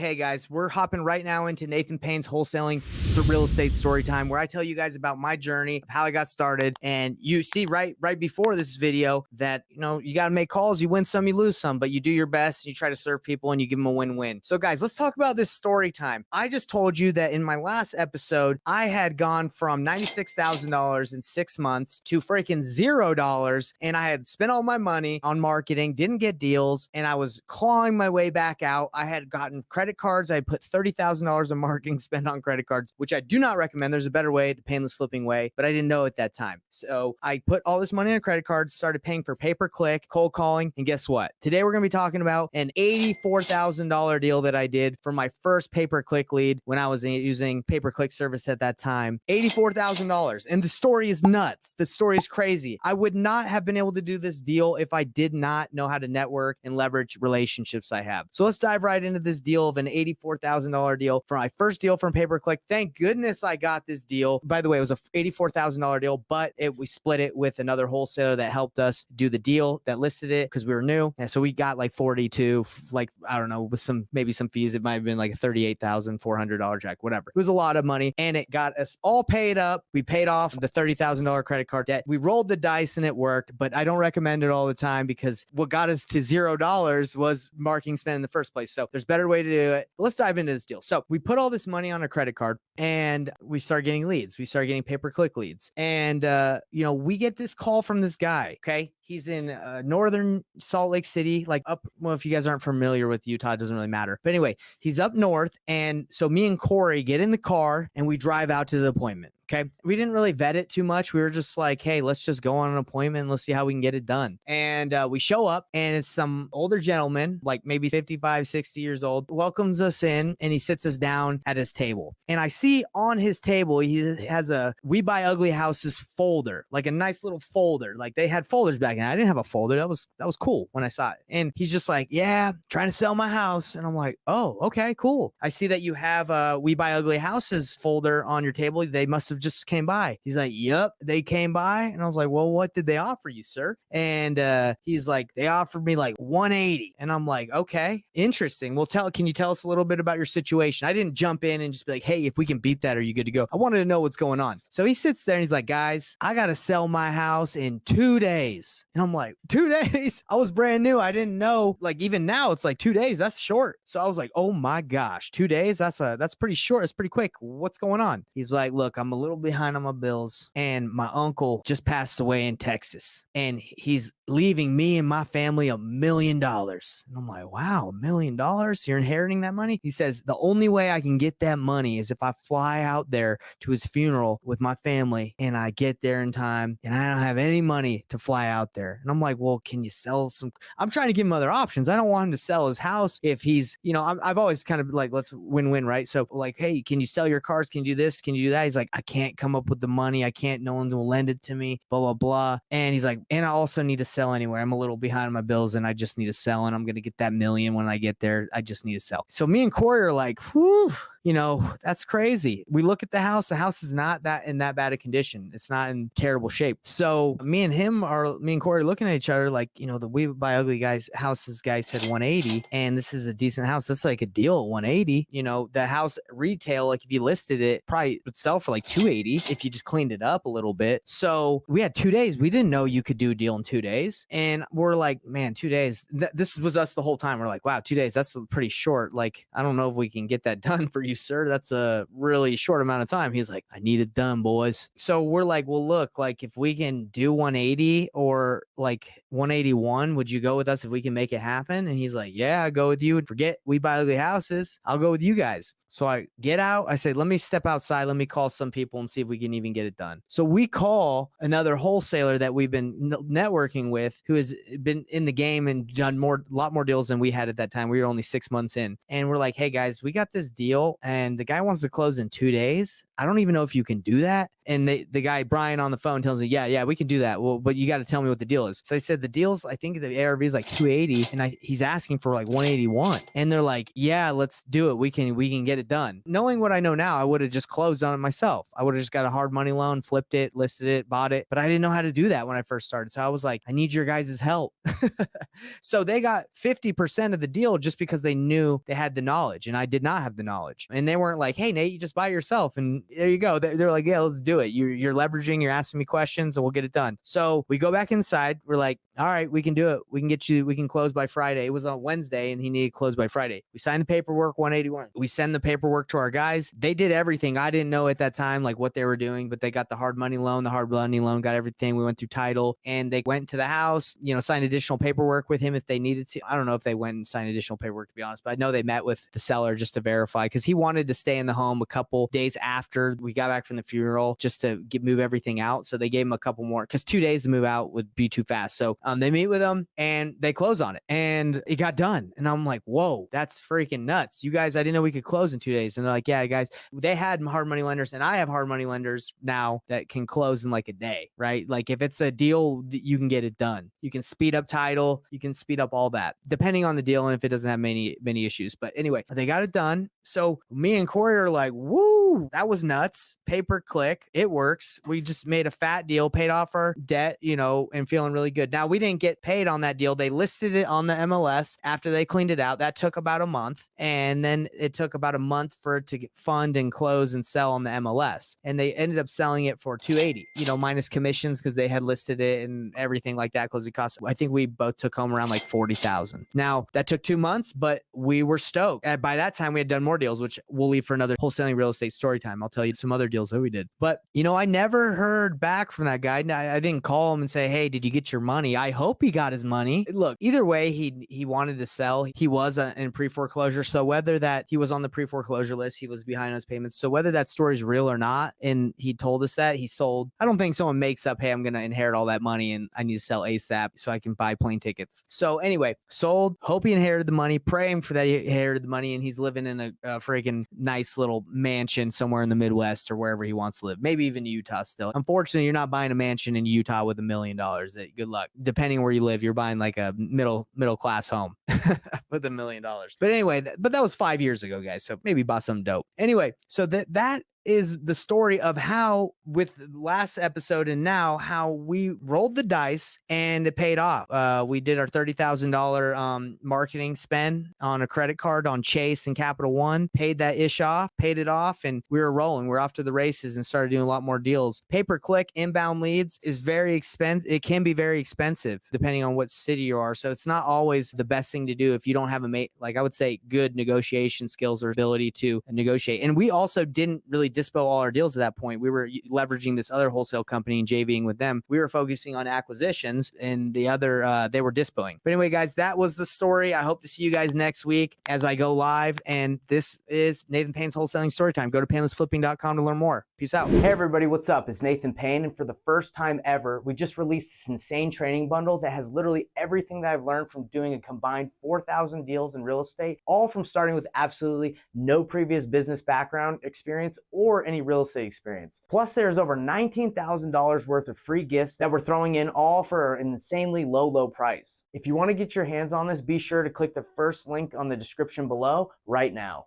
Hey guys, we're hopping right now into Nathan Payne's wholesaling real estate story time, where I tell you guys about my journey, how I got started. And you see right before this video that, you got to make calls. You win some, you lose some, but you do your best. And you try to serve people and you give them a win-win. So guys, let's talk about this story time. I just told you that in my last episode, I had gone from $96,000 in 6 months to freaking $0. And I had spent all my money on marketing, didn't get deals, and I was clawing my way back out. I had gotten credit cards. I put $30,000 of marketing spend on credit cards, which I do not recommend. There's a better way, the painless flipping way, but I didn't know at that time. So I put all this money on credit cards, started paying for pay-per-click, cold calling, and guess what? Today we're going to be talking about an $84,000 deal that I did for my first pay-per-click lead when I was using pay-per-click service at that time. $84,000. And the story is nuts. The story is crazy. I would not have been able to do this deal if I did not know how to network and leverage relationships I have. So let's dive right into this deal of an $84,000 deal for my first deal from pay-per-click. Thank goodness I got this deal. By the way, it was a $84,000 deal, but we split it with another wholesaler that helped us do the deal, that listed it because we were new. And so we got like 42, like, I don't know, with maybe some fees. It might have been like a $38,400 check, whatever. It was a lot of money and it got us all paid up. We paid off the $30,000 credit card debt. We rolled the dice and it worked, but I don't recommend it all the time because what got us to $0 was marketing spend in the first place. So there's a better way to do it. But let's dive into this deal. So we put all this money on a credit card and we start getting leads. We start getting pay-per-click leads. And, we get this call from this guy. Okay. He's in northern Salt Lake City, well, if you guys aren't familiar with Utah, it doesn't really matter. But anyway, he's up north. And so me and Corey get in the car and we drive out to the appointment. Okay. We didn't really vet it too much. We were just like, hey, let's just go on an appointment and let's see how we can get it done. And we show up and it's some older gentleman, like maybe 55, 60 years old, welcomes us in and he sits us down at his table. And I see on his table, he has a We Buy Ugly Houses folder, like a nice little folder. Like they had folders back then. I didn't have a folder. That was cool when I saw it. And he's just like, yeah, trying to sell my house. And I'm like, oh, okay, cool. I see that you have a We Buy Ugly Houses folder on your table. They must have just came by. He's like, yep, they came by. And I was like, well, what did they offer you, sir? And he's like, they offered me like 180. And I'm like, okay, interesting. Well, can you tell us a little bit about your situation? I didn't jump in and just be like, hey, if we can beat that, are you good to go? I wanted to know what's going on. So he sits there and he's like, guys, I got to sell my house in 2 days. And I'm like, 2 days? I was brand new. I didn't know, like even now it's like 2 days. That's short. So I was like, oh my gosh, 2 days? That's pretty short. It's pretty quick. What's going on? He's like, look, I'm a little behind on my bills and my uncle just passed away in Texas and he's leaving me and my family $1 million. And I'm like, wow, $1 million? You're inheriting that money? He says, the only way I can get that money is if I fly out there to his funeral with my family and I get there in time and I don't have any money to fly out there. And I'm like, well, can you sell some? I'm trying to give him other options. I don't want him to sell his house if he's, I've always kind of like, let's win-win, right? So like, hey, can you sell your cars? Can you do this? Can you do that? He's like, I can't come up with the money. I can't, no one will lend it to me, blah, blah, blah. And he's like, and I also need to sell anywhere. I'm a little behind on my bills and I just need to sell and I'm going to get that million when I get there. I just need to sell. So me and Corey are like, whew, that's crazy. We look at the house. The house is not in that bad a condition. It's not in terrible shape. So me and Corey are looking at each other like, the We Buy Ugly Houses guy said 180 and this is a decent house. That's like a deal at 180. The house retail, like if you listed it, probably would sell for like 280 if you just cleaned it up a little bit. So we had 2 days. We didn't know you could do a deal in 2 days. And we're like, man, 2 days. This was us the whole time. We're like, wow, 2 days. That's pretty short. Like, I don't know if we can get that done for you, sir. That's a really short amount of time. He's like, I need it done, boys. So we're like, well, look, like if we can do 180 or like 181, would you go with us if we can make it happen? And he's like, yeah, I'll go with you. And forget We Buy Ugly Houses. I'll go with you guys. So I get out. I say, let me step outside. Let me call some people and see if we can even get it done. So we call another wholesaler that we've been networking with who has been in the game and done a lot more deals than we had at that time. We were only 6 months in. And we're like, hey, guys, we got this deal and the guy wants to close in 2 days. I don't even know if you can do that. And the guy, Brian, on the phone tells me, yeah, we can do that. Well, but you got to tell me what the deal is. So I said, the deal's, I think the ARV is like 280 and he's asking for like 181. And they're like, yeah, let's do it. We can get it done. Knowing what I know now, I would have just closed on it myself. I would have just got a hard money loan, flipped it, listed it, bought it. But I didn't know how to do that when I first started. So I was like, I need your guys' help. So they got 50% of the deal just because they knew they had the knowledge and I did not have the knowledge. And they weren't like, hey, Nate, you just buy yourself. And there you go. They're like, yeah, let's do it. You're leveraging, you're asking me questions and we'll get it done. So we go back inside. We're like, all right, we can do it. We can close by Friday. It was on Wednesday and he needed to close by Friday. We signed the paperwork, 181. We send the paperwork to our guys. They did everything. I didn't know at that time, like what they were doing, but they got the hard money loan, got everything. We went through title and they went to the house, signed additional paperwork with him if they needed to. I don't know if they went and signed additional paperwork, to be honest, but I know they met with the seller just to verify because he wanted to stay in the home a couple days after we got back from the funeral just to move everything out. So they gave him a couple more because 2 days to move out would be too fast. So they meet with him and they close on it and it got done. And I'm like, whoa, that's freaking nuts. You guys, I didn't know we could close in 2 days. And they're like, yeah, guys, they had hard money lenders and I have hard money lenders now that can close in like a day, right? Like if it's a deal, you can get it done. You can speed up title. You can speed up all that depending on the deal and if it doesn't have many issues. But anyway, they got it done. So me and Corey are like, woo, that was nuts. Pay per click. It works. We just made a fat deal, paid off our debt, and feeling really good. Now we didn't get paid on that deal. They listed it on the MLS after they cleaned it out. That took about a month. And then it took about a month for it to fund and close and sell on the MLS. And they ended up selling it for $280, minus commissions because they had listed it and everything like that. Closing costs. I think we both took home around like $40,000. Now that took 2 months, but we were stoked. And by that time we had done more deals, which we'll leave for another wholesaling real estate story time. I'll tell you some other deals that we did. But, I never heard back from that guy. I didn't call him and say, hey, did you get your money? I hope he got his money. Look, either way, he wanted to sell. He was in pre-foreclosure. So whether that he was on the pre-foreclosure list, he was behind on his payments. So whether that story is real or not, and he told us that he sold, I don't think someone makes up, hey, I'm going to inherit all that money and I need to sell ASAP so I can buy plane tickets. So anyway, sold, hope he inherited the money, praying for that he inherited the money and he's living in a freaking nice little mansion somewhere in the Midwest or wherever he wants to live. Maybe even Utah still. Unfortunately, you're not buying a mansion in Utah with $1 million. Good luck. Depending where you live, you're buying like a middle class home with $1 million. But anyway, but that was 5 years ago, guys. So maybe buy some dope. Anyway, so that is the story of how with last episode and now how we rolled the dice and it paid off. We did our $30,000 marketing spend on a credit card on Chase and Capital One, paid it off, and we were rolling. We're off to the races and started doing a lot more deals. Pay-per-click inbound leads is very expensive. It can be very expensive depending on what city you are. So it's not always the best thing to do if you don't have like I would say good negotiation skills or ability to negotiate. And we also didn't really dispo all our deals at that point. We were leveraging this other wholesale company and JVing with them. We were focusing on acquisitions and the other, they were dispoing. But anyway, guys, that was the story. I hope to see you guys next week as I go live. And this is Nathan Payne's Wholesaling Storytime. Go to painlessflipping.com to learn more. Peace out. Hey everybody, what's up? It's Nathan Payne. And for the first time ever, we just released this insane training bundle that has literally everything that I've learned from doing a combined 4,000 deals in real estate, all from starting with absolutely no previous business background experience or any real estate experience. Plus there's over $19,000 worth of free gifts that we're throwing in, all for an insanely low price. If you want to get your hands on this, be sure to click the first link on the description below right now.